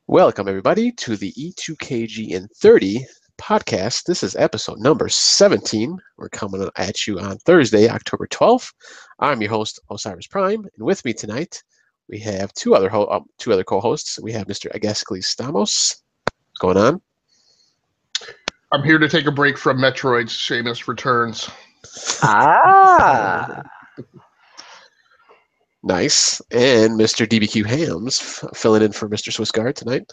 Welcome, everybody, to the E2KGn30 podcast. This is episode number 17. We're coming at you on Thursday, October 12th. I'm your host, Osiris Prime, and with me tonight, we have two other co-hosts. We have Mr. Agaskles Stamos. What's going on? I'm here to take a break from Metroid's Seamus Returns. Nice. And Mr. DBQ Hams filling in for Mr. Swissguard tonight.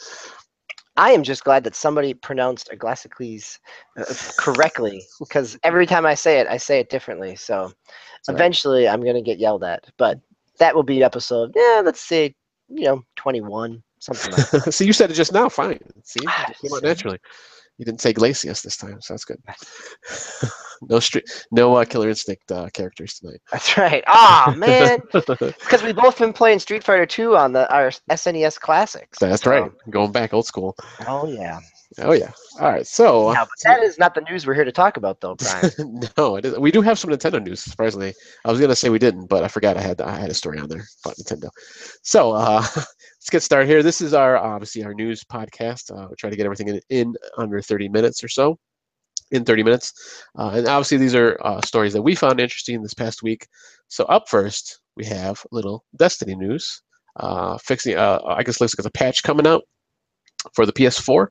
I am just glad that somebody pronounced Agaskles correctly, because every time I say it differently. So eventually I'm going to get yelled at. But that will be episode, let's say, 21, something like that. See, you said it just now. Fine. See, it came out naturally. You didn't say Glacius this time, so that's good. No Killer Instinct characters tonight. That's right. Oh man, because we both been playing Street Fighter 2 on our SNES Classics. That's right. Going back old school. Oh yeah. Oh yeah. All right. So but that is not the news we're here to talk about, though, Brian. No, it isn't. We do have some Nintendo news. Surprisingly, I was gonna say we didn't, but I forgot I had a story on there about Nintendo. So let's get started here. This is obviously our news podcast. We try to get everything in under 30 minutes or so. In 30 minutes. And obviously these are stories that we found interesting this past week. So up first, we have a little Destiny news. I guess looks like there's a patch coming out for the PS4.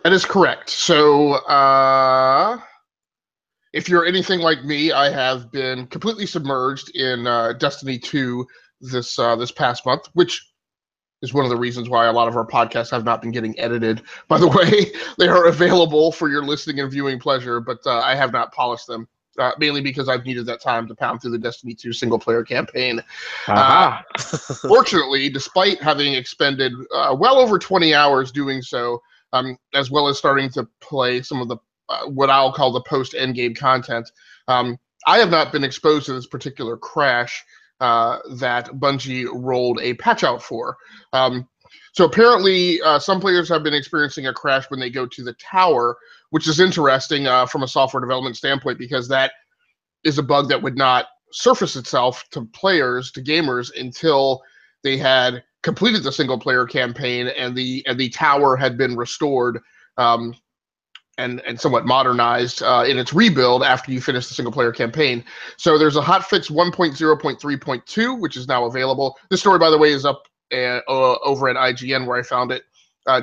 That is correct. So if you're anything like me, I have been completely submerged in Destiny 2 this past month, which is one of the reasons why a lot of our podcasts have not been getting edited. By the way, they are available for your listening and viewing pleasure, but I have not polished them, mainly because I've needed that time to pound through the Destiny 2 single-player campaign. Fortunately, despite having expended well over 20 hours doing so, as well as starting to play some of the what I'll call the post-endgame content, I have not been exposed to this particular crash that Bungie rolled a patch out for. So apparently some players have been experiencing a crash when they go to the tower, which is interesting from a software development standpoint, because that is a bug that would not surface itself to players, to gamers, until they had completed the single player campaign and the tower had been restored and somewhat modernized in its rebuild after you finish the single-player campaign. So there's a hotfix 1.0.3.2, which is now available. This story, by the way, is up over at IGN where I found it.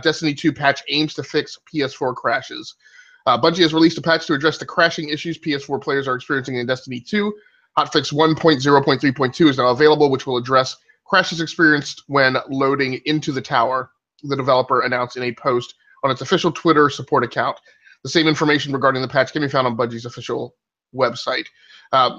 Destiny 2 patch aims to fix PS4 crashes. Bungie has released a patch to address the crashing issues PS4 players are experiencing in Destiny 2. Hotfix 1.0.3.2 is now available, which will address crashes experienced when loading into the tower, the developer announced in a post on its official Twitter support account. The same information regarding the patch can be found on Bungie's official website.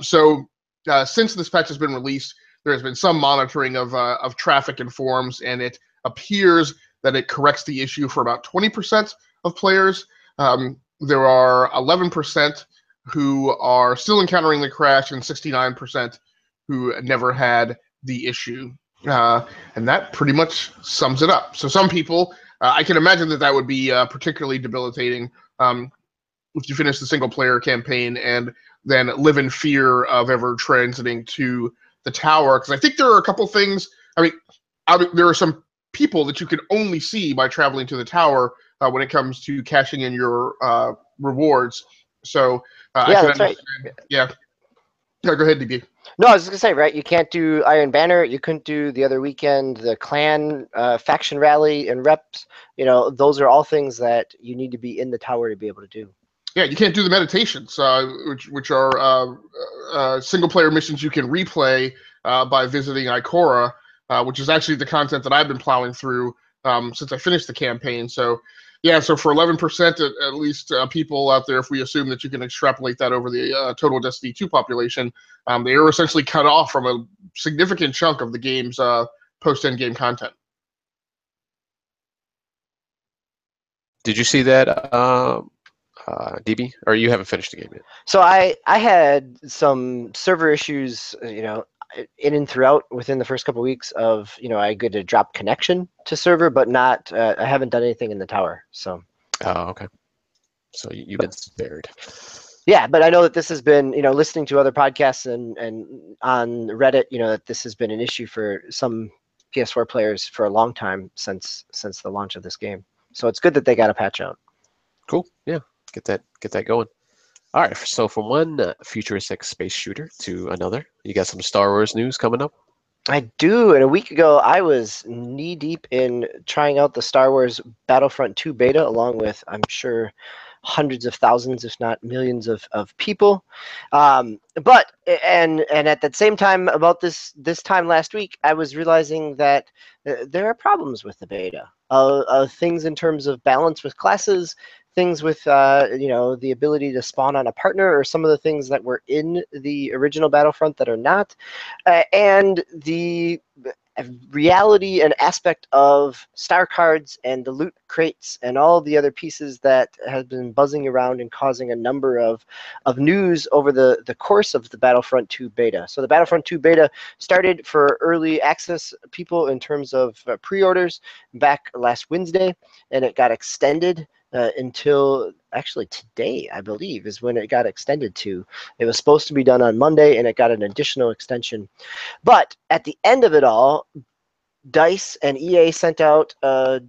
Since this patch has been released, there has been some monitoring of traffic and forums, and it appears that it corrects the issue for about 20% of players. There are 11% who are still encountering the crash, and 69% who never had the issue. And that pretty much sums it up. So some people, I can imagine that would be particularly debilitating if you finish the single-player campaign and then live in fear of ever transiting to the tower. Because I think there are a couple things. There are some people that you can only see by traveling to the tower when it comes to cashing in your rewards. So that's right. Yeah. Go ahead, DB. No, I was just going to say, right, you can't do Iron Banner. You couldn't do the other weekend, the clan faction rally and reps. Those are all things that you need to be in the tower to be able to do. Yeah, you can't do the meditations, which are single-player missions you can replay by visiting Ikora, which is actually the content that I've been plowing through since I finished the campaign. So, yeah, so for 11% at least people out there, if we assume that you can extrapolate that over the total Destiny 2 population, they are essentially cut off from a significant chunk of the game's post-end-game content. Did you see that, DB? Or you haven't finished the game yet? So I had some server issues, in and throughout within the first couple of weeks of, I get a drop connection to server, but not, I haven't done anything in the tower. So. Oh, okay. So you've been spared. Yeah, but I know that this has been, listening to other podcasts and on Reddit, that this has been an issue for some PS4 players for a long time since the launch of this game. So it's good that they got a patch out. Cool. Yeah, get that going. All right. So from one futuristic space shooter to another, you got some Star Wars news coming up. I do. And a week ago, I was knee deep in trying out the Star Wars Battlefront 2 beta, along with, I'm sure, hundreds of thousands, if not millions of people. But at the same time, about this time last week, I was realizing that there are problems with the beta. Things in terms of balance with classes, things with the ability to spawn on a partner, or some of the things that were in the original Battlefront that are not, and the reality and aspect of star cards and the loot crates and all the other pieces that have been buzzing around and causing a number of news over the course of the Battlefront 2 beta. So the Battlefront 2 beta started for early access people in terms of pre-orders back last Wednesday, and it got extended until actually today, I believe, is when it got extended to. It was supposed to be done on Monday, and it got an additional extension. But at the end of it all, DICE and EA sent out a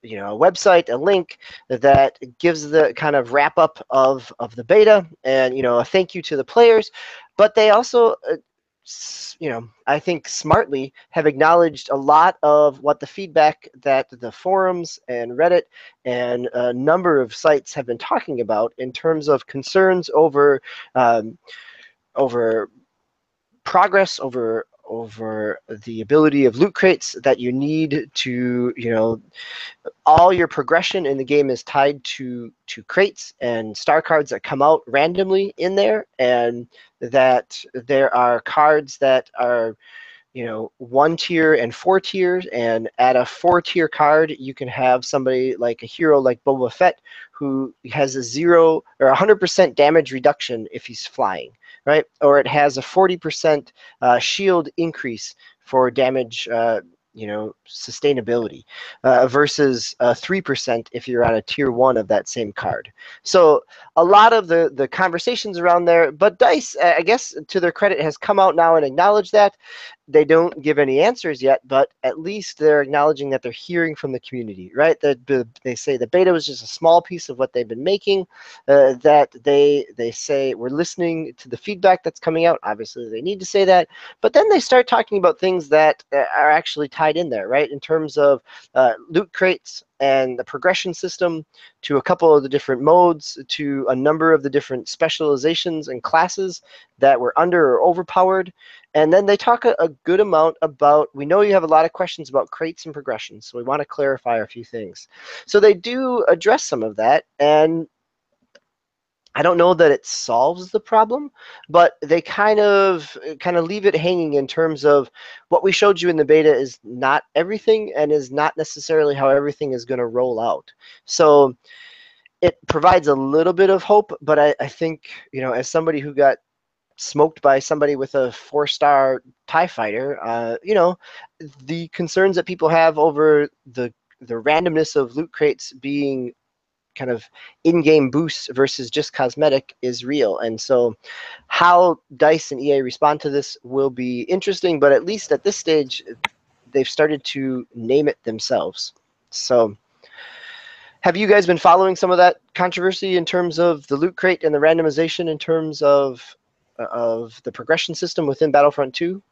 website, a link that gives the kind of wrap up of the beta, and a thank you to the players. But they also I think smartly have acknowledged a lot of what the feedback that the forums and Reddit and a number of sites have been talking about in terms of concerns over progress, over the ability of loot crates, that you need to, all your progression in the game is tied to crates and star cards that come out randomly in there, and that there are cards that are 1 tier and 4 tiers, and at a 4-tier card you can have somebody like a hero like Boba Fett, who has a 0 or 100% damage reduction if he's flying, right? Or it has a 40% shield increase for damage sustainability, versus 3% if you're on a tier 1 of that same card. So a lot of the conversations around there, but DICE, I guess to their credit, has come out now and acknowledged that. They don't give any answers yet, but at least they're acknowledging that they're hearing from the community, right? They say the beta was just a small piece of what they've been making, that they say we're listening to the feedback that's coming out. Obviously, they need to say that, but then they start talking about things that are actually tied in there, right? In terms of loot crates and the progression system, to a couple of the different modes, to a number of the different specializations and classes that were under or overpowered. And then they talk a good amount about, we know you have a lot of questions about crates and progression, so we want to clarify a few things. So they do address some of that, and I don't know that it solves the problem, but they kind of leave it hanging in terms of what we showed you in the beta is not everything, and is not necessarily how everything is going to roll out. So it provides a little bit of hope, but I think, as somebody who got smoked by somebody with a 4-star TIE fighter, the concerns that people have over the randomness of loot crates being kind of in-game boosts versus just cosmetic is real. And so how DICE and EA respond to this will be interesting, but at least at this stage, they've started to name it themselves. So have you guys been following some of that controversy in terms of the loot crate and the randomization in terms of the progression system within Battlefront 2?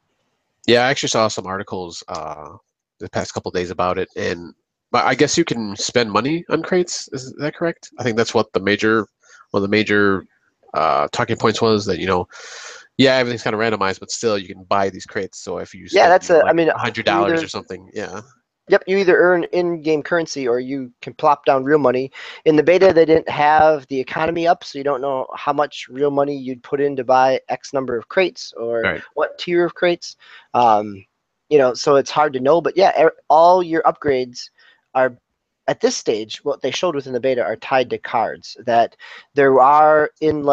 Yeah, I actually saw some articles the past couple of days about it, and but I guess you can spend money on crates. Is that correct? I think that's what one of the major talking points was, that yeah, everything's kind of randomized, but still you can buy these crates. So if you spend $100 or something, yeah. Yep, you either earn in-game currency or you can plop down real money. In the beta, they didn't have the economy up, so you don't know how much real money you'd put in to buy X number of crates, or what tier of crates. So it's hard to know. But yeah, all your upgrades are, at this stage, what they showed within the beta, are tied to cards. That there are in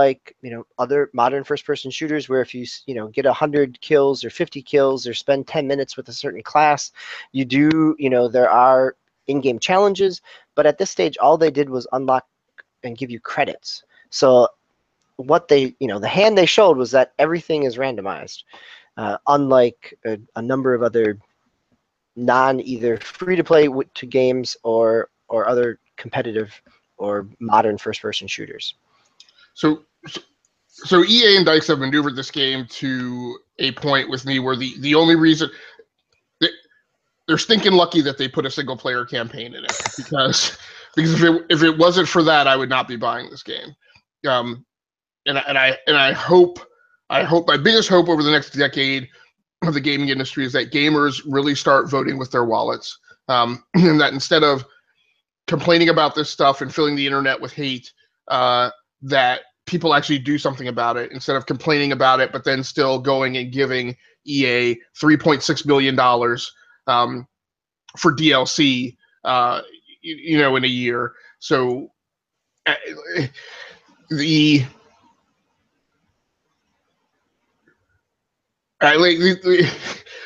other modern first-person shooters, where if you get 100 kills or 50 kills or spend 10 minutes with a certain class, you do there are in-game challenges. But at this stage, all they did was unlock and give you credits. So what they, the hand they showed was that everything is randomized, unlike a number of other either free-to-play to games or other competitive or modern first-person shooters. So EA and Dice have maneuvered this game to a point with me where the only reason they're stinking lucky that they put a single player campaign in it, because if it wasn't for that, I would not be buying this game. And I hope my biggest hope over the next decade of the gaming industry is that gamers really start voting with their wallets, and that instead of complaining about this stuff and filling the internet with hate, that people actually do something about it instead of complaining about it, but then still going and giving EA $3.6 billion for DLC, in a year. So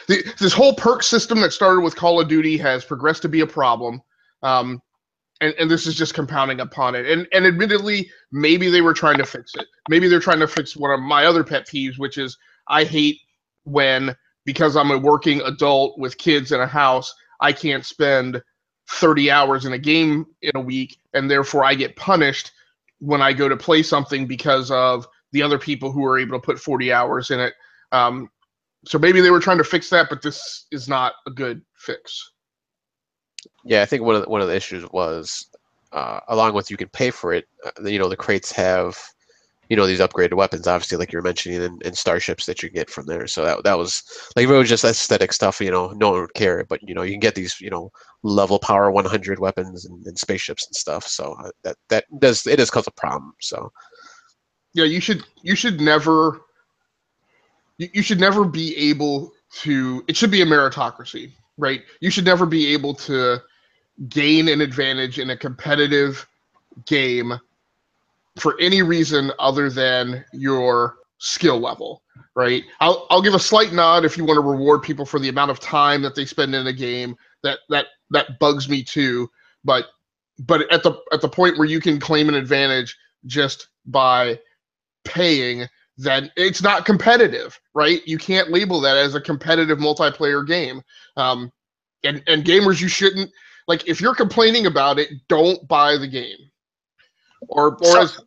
this whole perk system that started with Call of Duty has progressed to be a problem. And this is just compounding upon it. And admittedly, maybe they were trying to fix it. Maybe they're trying to fix one of my other pet peeves, which is I hate when, because I'm a working adult with kids in a house, I can't spend 30 hours in a game in a week, and therefore I get punished when I go to play something because of the other people who are able to put 40 hours in it. So maybe they were trying to fix that, but this is not a good fix. Yeah, I think one of the issues was, along with you can pay for it, the crates have, these upgraded weapons, obviously, like you were mentioning, and starships that you get from there. So that was like, if it was just aesthetic stuff, no one would care. But you can get these, level power 100 weapons and spaceships and stuff. So it does cause a problem. So yeah, you should never be able to. It should be a meritocracy, right? You should never be able to gain an advantage in a competitive game for any reason other than your skill level, right? I'll give a slight nod if you want to reward people for the amount of time that they spend in a game. That bugs me too. But at the point where you can claim an advantage just by paying, then it's not competitive, right? You can't label that as a competitive multiplayer game. And gamers, you shouldn't, like, if you're complaining about it, don't buy the game. Or as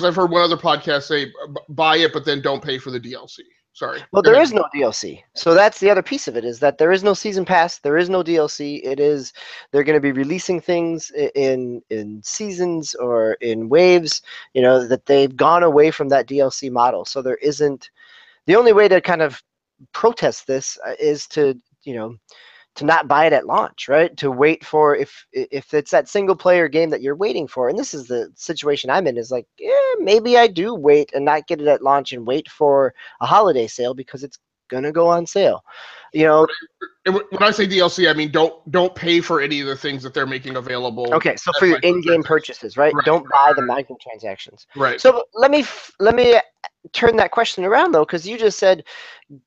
I've heard one other podcast say, buy it, but then don't pay for the DLC. Sorry. Well, there is no DLC. So that's the other piece of it, is that there is no season pass. There is no DLC. They're going to be releasing things in seasons or in waves, that they've gone away from that DLC model. So there isn't, the only way to kind of protest this is to not buy it at launch, right? To wait for, if it's that single player game that you're waiting for, and this is the situation I'm in, is like, maybe I do wait and not get it at launch and wait for a holiday sale because it's gonna go on sale. When I say DLC, I mean don't pay for any of the things that they're making available. Okay, so for your in-game purchases, right? Don't buy the microtransactions. Right. So let me turn that question around, though, because you just said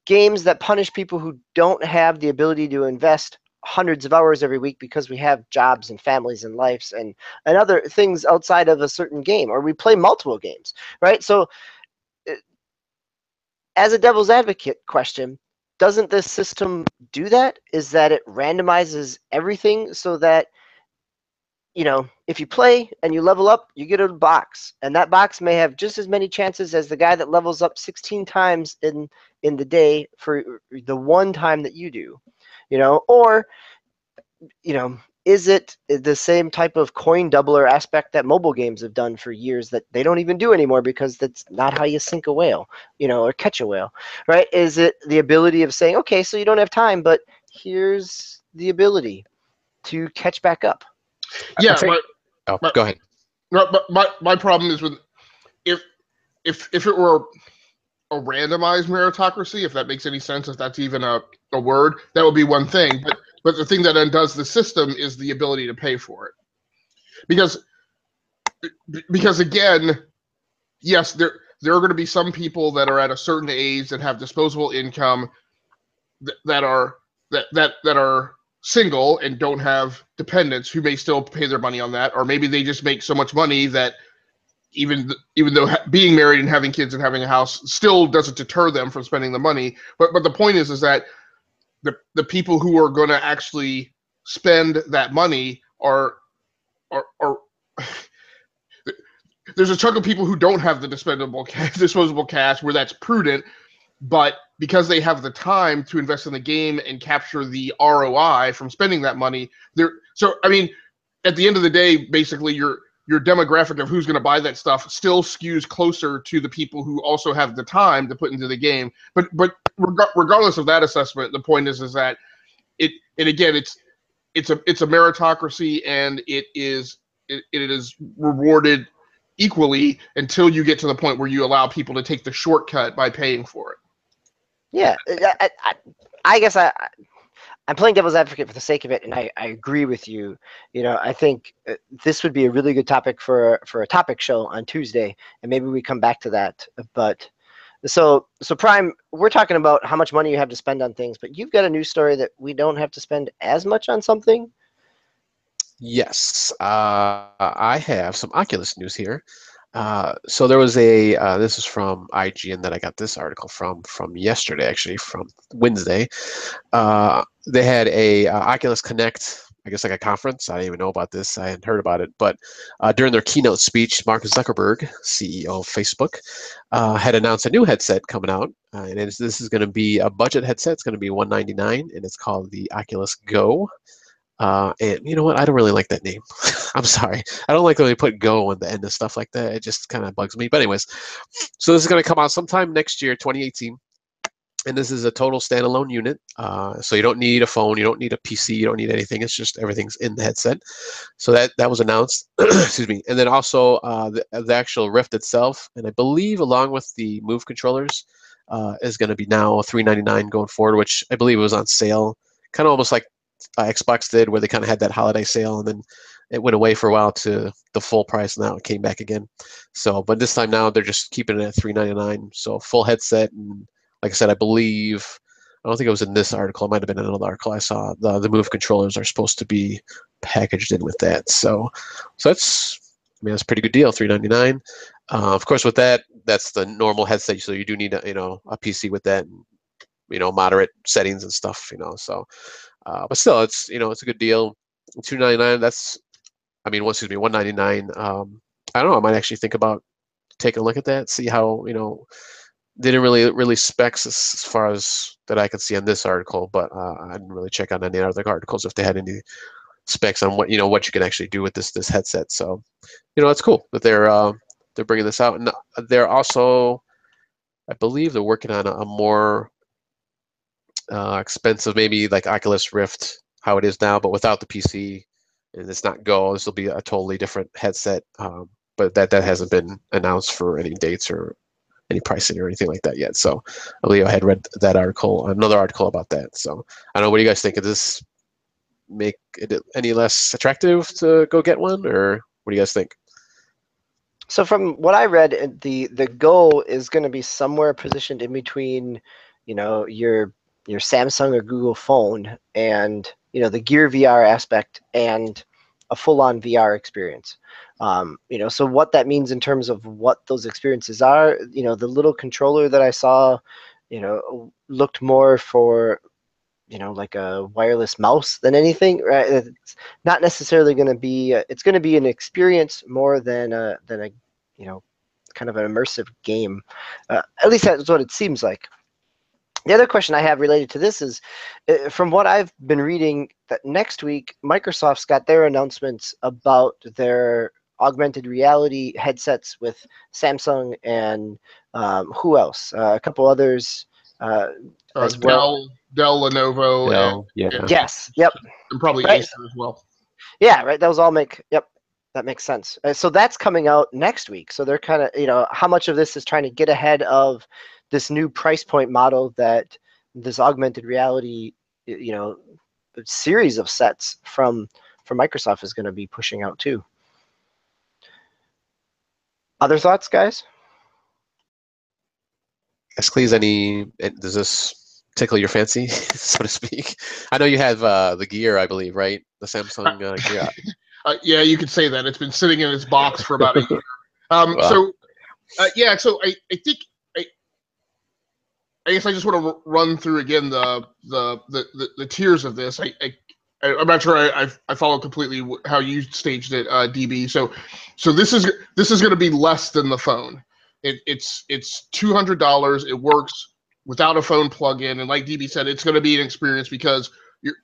games that punish people who don't have the ability to invest hundreds of hours every week because we have jobs and families and lives and other things outside of a certain game, or we play multiple games, right? So as a devil's advocate question, doesn't this system do that? Is that it randomizes everything so that, if you play and you level up, you get a box, and that box may have just as many chances as the guy that levels up 16 times in the day for the one time that you do, or, is it the same type of coin doubler aspect that mobile games have done for years that they don't even do anymore because that's not how you sink a whale, or catch a whale, right? Is it the ability of saying, okay, so you don't have time, but here's the ability to catch back up? Yeah, go ahead. But my problem is with if it were a randomized meritocracy, if that makes any sense, if that's even a word, that would be one thing. But the thing that undoes the system is the ability to pay for it. Because again, yes, there are going to be some people that are at a certain age that have disposable income that are single and don't have dependents who may still pay their money on that, or maybe they just make so much money that even though being married and having kids and having a house still doesn't deter them from spending the money. But the point is that the people who are going to actually spend that money are there's a chunk of people who don't have the disposable cash where that's prudent, but because they have the time to invest in the game and capture the ROI from spending that money, so I mean, at the end of the day, basically your demographic of who's going to buy that stuff still skews closer to the people who also have the time to put into the game. But regardless of that assessment, the point is that and again, it's a meritocracy, and it is rewarded equally until you get to the point where you allow people to take the shortcut by paying for it. Yeah, I guess I'm playing devil's advocate for the sake of it, and I agree with you. I think this would be a really good topic for a topic show on Tuesday, and maybe we come back to that. But so Prime, we're talking about how much money you have to spend on things, but you've got a news story that we don't have to spend as much on something. Yes, I have some Oculus news here. So there was this is from IGN that I got this article from yesterday, actually, from Wednesday. They had a Oculus Connect, I guess, like a conference. I didn't even know about this. I hadn't heard about it. But during their keynote speech, Mark Zuckerberg, CEO of Facebook, had announced a new headset coming out. And this is going to be a budget headset. It's going to be $199, and it's called the Oculus Go. And you know what? I don't really like that name. I'm sorry. I don't like when they put Go on the end of stuff like that. It just kind of bugs me. But anyways, so this is going to come out sometime next year, 2018. And this is a total standalone unit. So you don't need a phone. You don't need a PC. You don't need anything. It's just everything's in the headset. So that was announced. Excuse me. And then also the actual Rift itself. And I believe along with the Move controllers is going to be now $399 going forward, which I believe was on sale. Kind of almost like Xbox did, where they kind of had that holiday sale, and then it went away for a while to the full price. Now it came back again. So, but this time now they're just keeping it at $399. So full headset, and like I said, I don't think it was in this article. It might have been in another article I saw. The Move controllers are supposed to be packaged in with that. So that's that's a pretty good deal. $399. Of course, with that's the normal headset. So you do need a PC with that, and, moderate settings and stuff. So. But still, it's it's a good deal. $299. That's, $199. I don't know. I might actually think about taking a look at that. See how they didn't really specs as far as that I could see on this article. But I didn't really check on any other articles if they had any specs on what what you can actually do with this headset. So it's cool that they're bringing this out, and they're also, I believe, they're working on a more expensive, maybe like Oculus Rift, how it is now, but without the PC, and it's not Go. This will be a totally different headset, but that hasn't been announced for any dates or any pricing or anything like that yet. So I believe I had read that article, another article about that. So I don't know, what do you guys think? Does this make it any less attractive to go get one, or what do you guys think? So from what I read, the Go is going to be somewhere positioned in between, your Samsung or Google phone and the Gear VR aspect and a full-on VR experience. So what that means in terms of what those experiences are, the little controller that I saw, looked more for like a wireless mouse than anything, right? It's not necessarily going to be. It's going to be an experience more than a kind of an immersive game. At least that's what it seems like. The other question I have related to this is, from what I've been reading, that next week Microsoft's got their announcements about their augmented reality headsets with Samsung and who else? A couple others as well. Dell, Lenovo, yeah. Yes, yep, and probably right. Acer as well. Yeah, right. Those all that makes sense. So that's coming out next week. So they're kind of, how much of this is trying to get ahead of this new price point model that this augmented reality, series of sets from Microsoft is going to be pushing out too. Other thoughts, guys? Yes, please. Does this tickle your fancy, so to speak? I know you have the Gear, I believe, right? The Samsung Gear. Yeah, you could say that. It's been sitting in its box for about a year. Wow. So yeah, so I think I guess I just want to run through again the tiers of this. I'm not sure I follow completely how you staged it, DB. So this is going to be less than the phone. It's $200. It works without a phone plug-in, and like DB said, it's going to be an experience because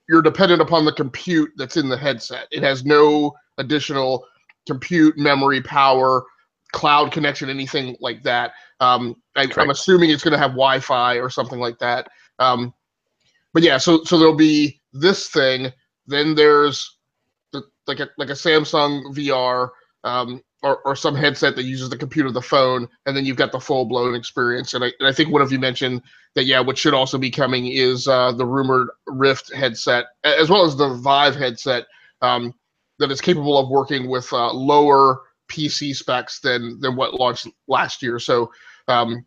you're dependent upon the compute that's in the headset. It has no additional compute, memory, power, cloud connection, anything like that. I'm assuming it's going to have Wi-Fi or something like that. But yeah, so there'll be this thing. Then there's like a Samsung VR or some headset that uses the computer of the phone, and then you've got the full blown experience. And I think one of you mentioned that what should also be coming is the rumored Rift headset, as well as the Vive headset that is capable of working with lower PC specs than what launched last year. So one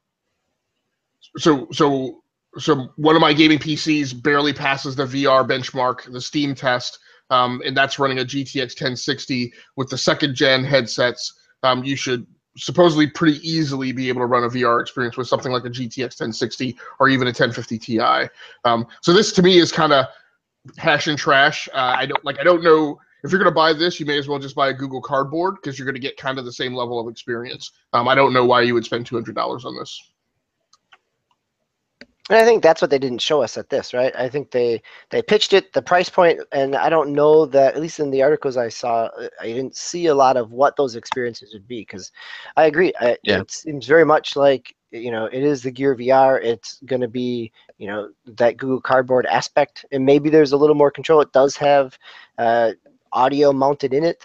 of my gaming PCs barely passes the VR benchmark, the Steam test, and that's running a GTX 1060 with the second gen headsets. You should supposedly pretty easily be able to run a VR experience with something like a GTX 1060 or even a 1050 Ti. So this to me is kind of hash and trash. I don't know. If you're going to buy this, you may as well just buy a Google Cardboard because you're going to get kind of the same level of experience. I don't know why you would spend $200 on this. And I think that's what they didn't show us at this, right? I think they pitched it, the price point, and I don't know that, at least in the articles I saw, I didn't see a lot of what those experiences would be, because I agree. It seems very much like, it is the Gear VR. It's going to be, that Google Cardboard aspect, and maybe there's a little more control. It does have audio mounted in it,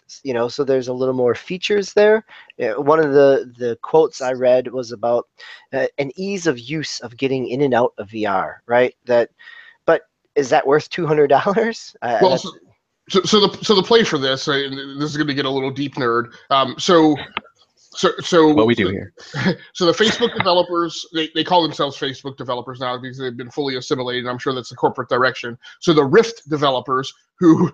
so there's a little more features there. One of the quotes I read was about an ease of use of getting in and out of VR, right? But is that worth $200? Well, so the play for this, this is going to get a little deep nerd. So what we do here. So the Facebook developers, they call themselves Facebook developers now because they've been fully assimilated. I'm sure that's the corporate direction. So the Rift developers who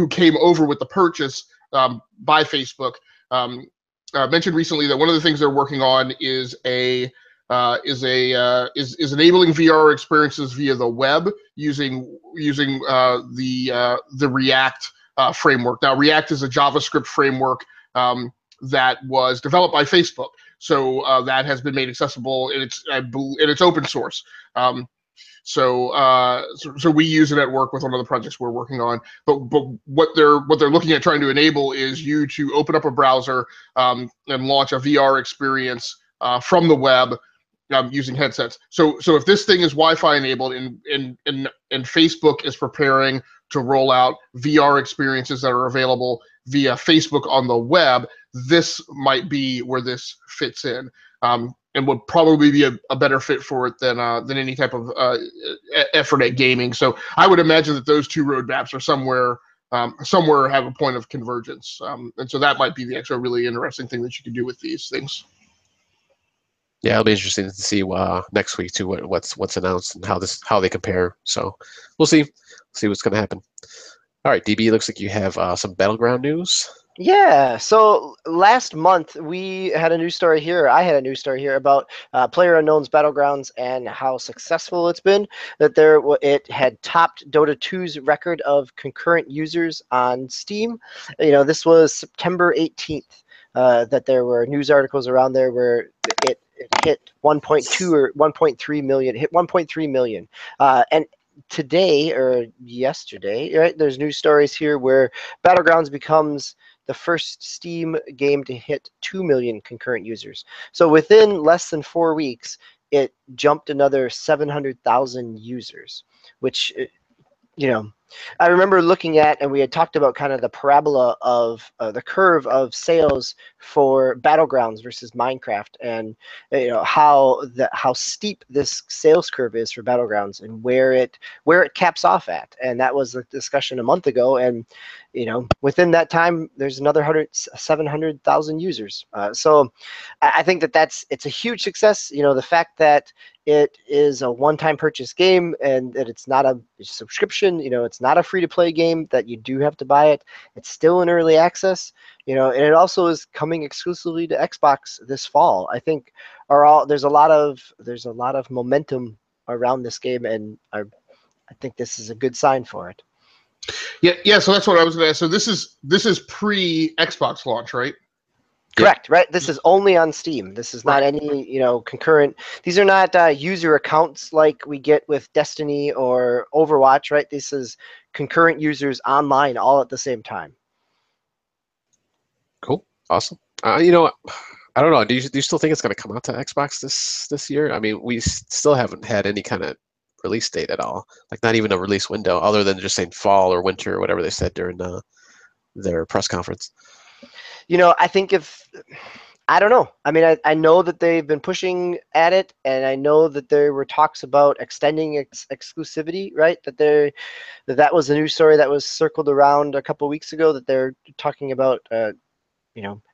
came over with the purchase by Facebook mentioned recently that one of the things they're working on is enabling VR experiences via the web using the React framework. Now, React is a JavaScript framework that was developed by Facebook, so that has been made accessible, and it's open source. So we use it at work with one of the projects we're working on. But what they're looking at trying to enable is you to open up a browser and launch a VR experience from the web using headsets. So if this thing is Wi-Fi enabled and Facebook is preparing to roll out VR experiences that are available via Facebook on the web, this might be where this fits in, and would probably be a better fit for it than any type of effort at gaming. So I would imagine that those two roadmaps are somewhere have a point of convergence, and so that might be the actual really interesting thing that you can do with these things. Yeah, it'll be interesting to see next week too what's announced and how they compare. So we'll see what's going to happen. All right, DB, looks like you have some Battleground news. Yeah, so last month we had a news story here. I had a news story here about PlayerUnknown's Battlegrounds and how successful it's been. That it had topped Dota 2's record of concurrent users on Steam. This was September 18th. That there were news articles around there where it hit 1.2 or 1.3 million. Hit 1.3 million, and today or yesterday, right? There's news stories here where Battlegrounds becomes the first Steam game to hit 2 million concurrent users. So within less than 4 weeks, it jumped another 700,000 users, which, I remember looking at, and we had talked about kind of the parabola of the curve of sales for Battlegrounds versus Minecraft, and how steep this sales curve is for Battlegrounds and where it caps off at. And that was the discussion a month ago, and within that time, there's another 700,000 users. So I think it's a huge success. The fact that it is a one-time purchase game and that it's not a subscription, it's It's not a free-to-play game that you do have to buy it. It's still in early access, and it also is coming exclusively to Xbox this fall. I think there's a lot of momentum around this game, and I think this is a good sign for it. Yeah. So that's what I was going to ask. So this is pre-Xbox launch, right? Correct, right? This is only on Steam. This is not any, concurrent. These are not user accounts like we get with Destiny or Overwatch, right? This is concurrent users online all at the same time. Cool, awesome. I don't know. Do you still think it's going to come out to Xbox this year? I mean, we still haven't had any kind of release date at all. Like not even a release window, other than just saying fall or winter or whatever they said during their press conference. I think I don't know. I mean, I know that they've been pushing at it, and I know that there were talks about extending exclusivity, right? That was a news story that was circled around a couple of weeks ago, that they're talking about,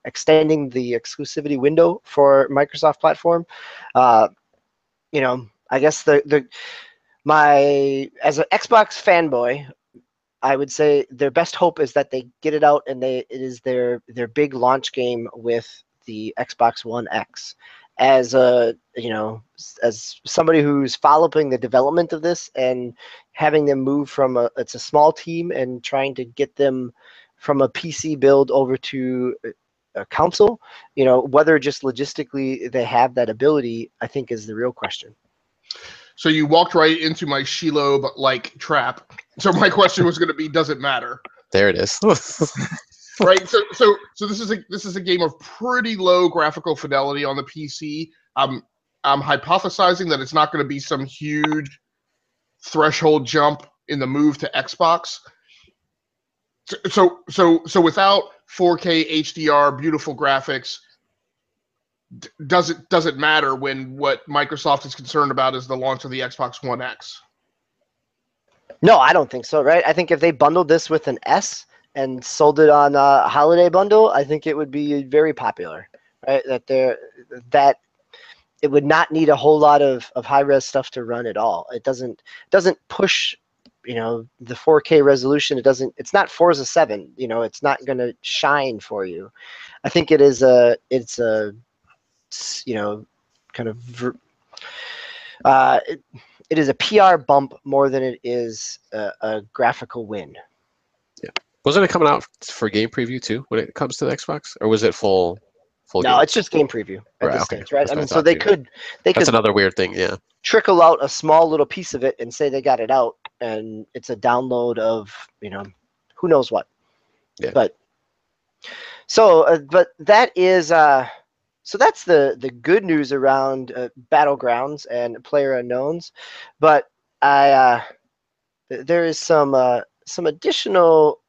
extending the exclusivity window for Microsoft platform. I guess as an Xbox fanboy, I would say their best hope is that they get it out and it is their big launch game with the Xbox One X. As somebody who's following the development of this and having them move from it's a small team and trying to get them from a PC build over to a console, whether just logistically they have that ability, I think is the real question. So you walked right into my Shelob-like trap. So my question was going to be, does it matter? There it is. Right. So this is a game of pretty low graphical fidelity on the PC. I'm hypothesizing that it's not going to be some huge threshold jump in the move to Xbox. So without 4K HDR, beautiful graphics, does it matter when what Microsoft is concerned about is the launch of the Xbox One X? No, I don't think so, right? I think if they bundled this with an S and sold it on a holiday bundle, I think it would be very popular, right? That it would not need a whole lot of high-res stuff to run at all. It doesn't push, the 4K resolution. It's not Forza 7, it's not going to shine for you. I think it is it is a PR bump more than it is a graphical win. Yeah. Wasn't it coming out for game preview too when it comes to the Xbox, or was it full No, game? it's just game preview at this stage, right? That's I mean, what I so thought they too. could That's another weird thing, yeah. trickle out a small little piece of it and say they got it out, and it's a download of who knows what. Yeah. But that is so that's the good news around Battlegrounds and PlayerUnknown's. But there is some additional.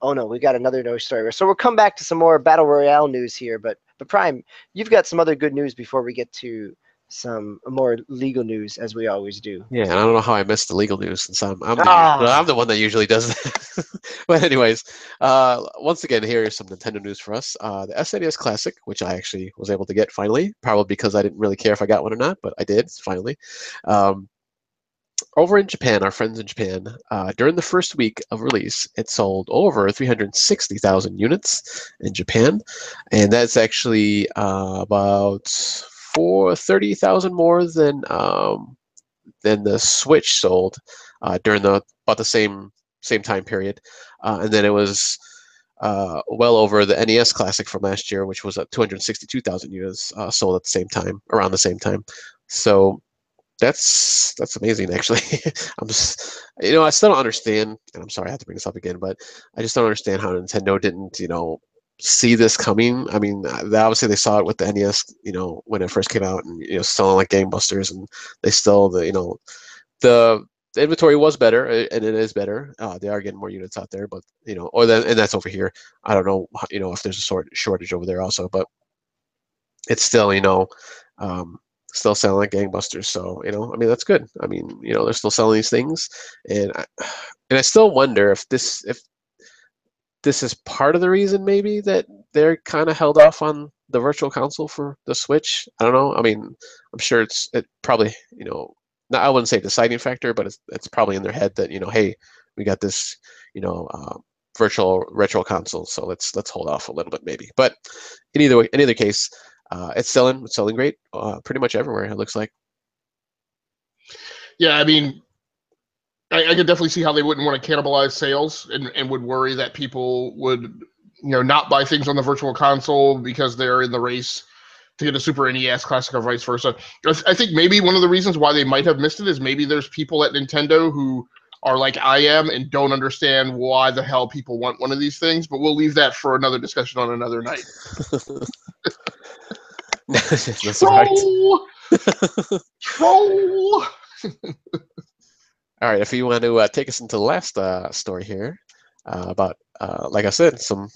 Oh no, we got another news story. So we'll come back to some more Battle Royale news here. But Prime, you've got some other good news before we get to some more legal news, as we always do. Yeah, and I don't know how I missed the legal news since I'm the one that usually does that. But anyways, once again, here is some Nintendo news for us. The SNES Classic, which I actually was able to get finally, probably because I didn't really care if I got one or not, but I did finally. Over in Japan, our friends in Japan, during the first week of release, it sold over 360,000 units in Japan, and that's actually about 30,000 more than the Switch sold during about the same time period, and then it was well over the NES Classic from last year, which was at 262,000 units sold at the same time, around the same time. So that's amazing, actually. I'm just, I still don't understand, and I'm sorry I have to bring this up again, but I just don't understand how Nintendo didn't, see this coming. I mean, obviously they saw it with the NES, when it first came out, and selling like gangbusters, and they still the inventory was better, and it is better. They are getting more units out there, but and that's over here. I don't know, if there's a shortage over there also, but it's still, still selling like gangbusters. So, I mean, that's good. I mean, they're still selling these things, and I still wonder if this is part of the reason maybe that they're kind of held off on the Virtual Console for the Switch. I don't know. I mean, I'm sure it probably, I wouldn't say deciding factor, but it's probably in their head that, hey, we got this, virtual retro console. So let's hold off a little bit maybe. But in either case, it's selling great, pretty much everywhere. It looks like. Yeah, I mean, I could definitely see how they wouldn't want to cannibalize sales and would worry that people would, not buy things on the virtual console because they're in the race to get a Super NES Classic or vice versa. I think maybe one of the reasons why they might have missed it is maybe there's people at Nintendo who are like I am and don't understand why the hell people want one of these things, but we'll leave that for another discussion on another night. That's Troll! right. Troll! All right, if you want to take us into the last story here about, like I said, some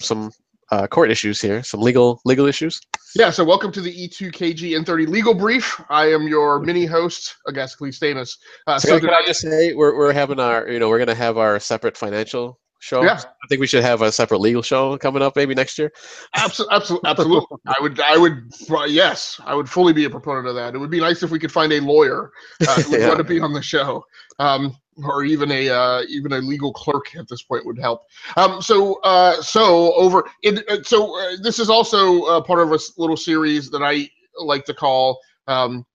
court issues here, some legal issues. Yeah, so welcome to the E2KGn30 legal brief. I am your mini host, Agasically Stamus. So can I just say we're having our, we're going to have our separate financial show. Yeah. I think we should have a separate legal show coming up maybe next year. Absolutely. Yes, I would fully be a proponent of that. It would be nice if we could find a lawyer who would want to be on the show. Or even a legal clerk at this point would help. So this is also part of a little series that I like to call "Don't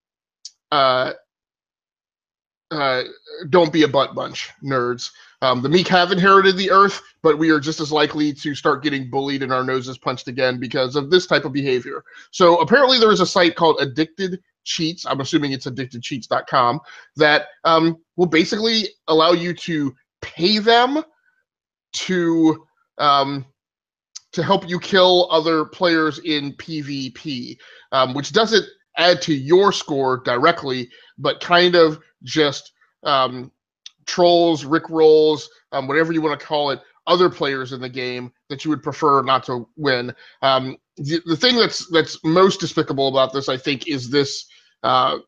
Be a Butt Bunch, Nerds." The meek have inherited the earth, but we are just as likely to start getting bullied and our noses punched again because of this type of behavior. So apparently there is a site called Addicted Cheats, I'm assuming it's addictedcheats.com, that will basically allow you to pay them to help you kill other players in PvP, which doesn't add to your score directly, but kind of just trolls, rickrolls, whatever you want to call it, other players in the game that you would prefer not to win. The thing that's most despicable about this, I think, is this. I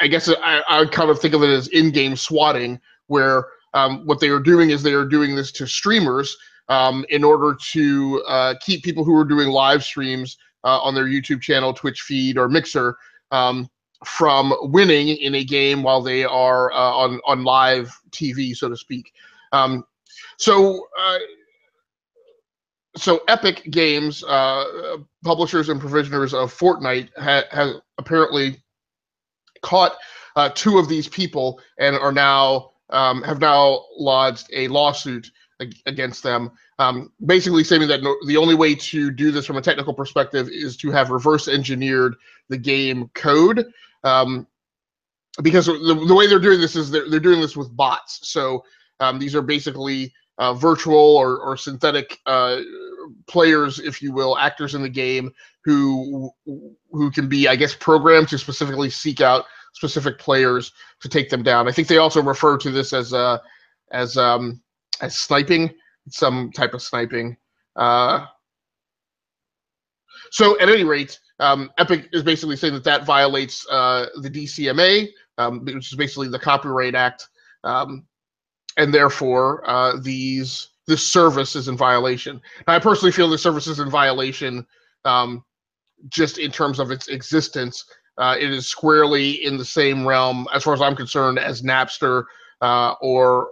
guess I kind of think of it as in-game swatting, where what they are doing is they are doing this to streamers in order to keep people who are doing live streams on their YouTube channel, Twitch feed, or Mixer from winning in a game while they are on live TV, so to speak. So Epic Games, publishers and provisioners of Fortnite, have apparently caught two of these people and are now have now lodged a lawsuit against them, basically saying that the only way to do this from a technical perspective is to have reverse engineered the game code, because the way they're doing this is they're doing this with bots. So these are basically virtual or synthetic players, if you will, actors in the game who can be, I guess, programmed to specifically seek out specific players to take them down. I think they also refer to this as sniping, some type of sniping. So at any rate, Epic is basically saying that violates the DCMA, which is basically the Copyright Act, and therefore this service is in violation. Now, I personally feel this service is in violation just in terms of its existence. It is squarely in the same realm, as far as I'm concerned, as Napster or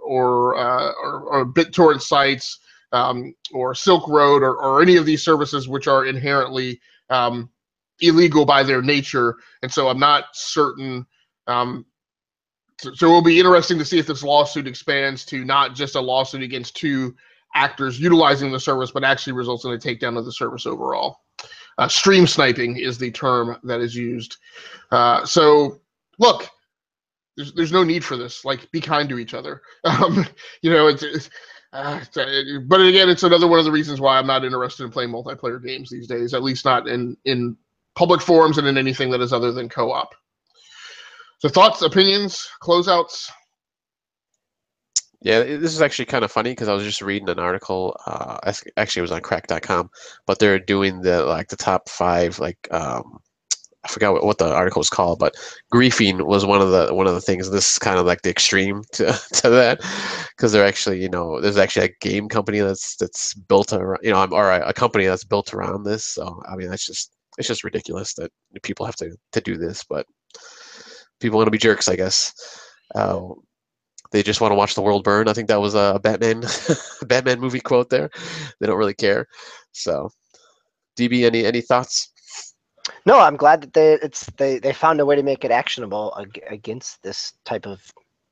BitTorrent sites or Silk Road or any of these services which are inherently illegal by their nature. And so I'm not certain. So it will be interesting to see if this lawsuit expands to not just a lawsuit against two actors utilizing the service, but actually results in a takedown of the service overall. Stream sniping is the term that is used. So look, there's no need for this. Like, be kind to each other. But again, it's another one of the reasons why I'm not interested in playing multiplayer games these days, at least not in public forums and in anything that is other than co-op. So thoughts, opinions, closeouts? Yeah, this is actually kind of funny because I was just reading an article. Actually, it was on crack.com, but they're doing the top 5, I forgot what the article was called, but griefing was one of the things. This is kind of like the extreme to that, because they're actually, there's actually a game company that's built around, or a company that's built around this. So I mean, it's just ridiculous that people have to do this, but people want to be jerks, I guess. they just want to watch the world burn. I think that was a Batman Batman movie quote there. They don't really care. So, DB, any thoughts? No, I'm glad that they found a way to make it actionable against this type of,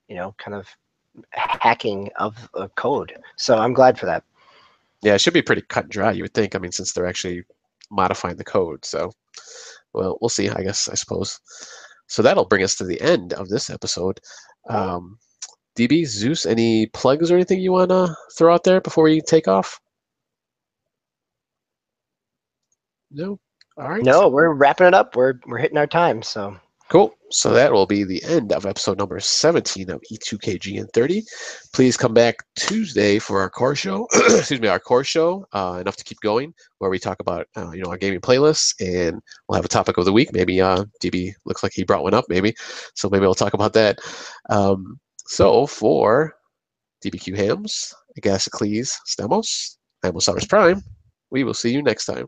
kind of hacking of code. So I'm glad for that. Yeah, it should be pretty cut and dry, you would think. I mean, since they're actually modifying the code. So, well, we'll see, I suppose. So that'll bring us to the end of this episode. DB, Zeus, any plugs or anything you want to throw out there before we take off? No? All right. No, we're wrapping it up. We're hitting our time, so. Cool. So that will be the end of episode number 17 of E2KGn30. Please come back Tuesday for our core show. Excuse me, our core show, Enough to Keep Going, where we talk about our gaming playlists, and we'll have a topic of the week. Maybe DB looks like he brought one up, maybe. So maybe we'll talk about that. So for DBQ Hams, Agasicles Stamos, I'm Osiris Prime. We will see you next time.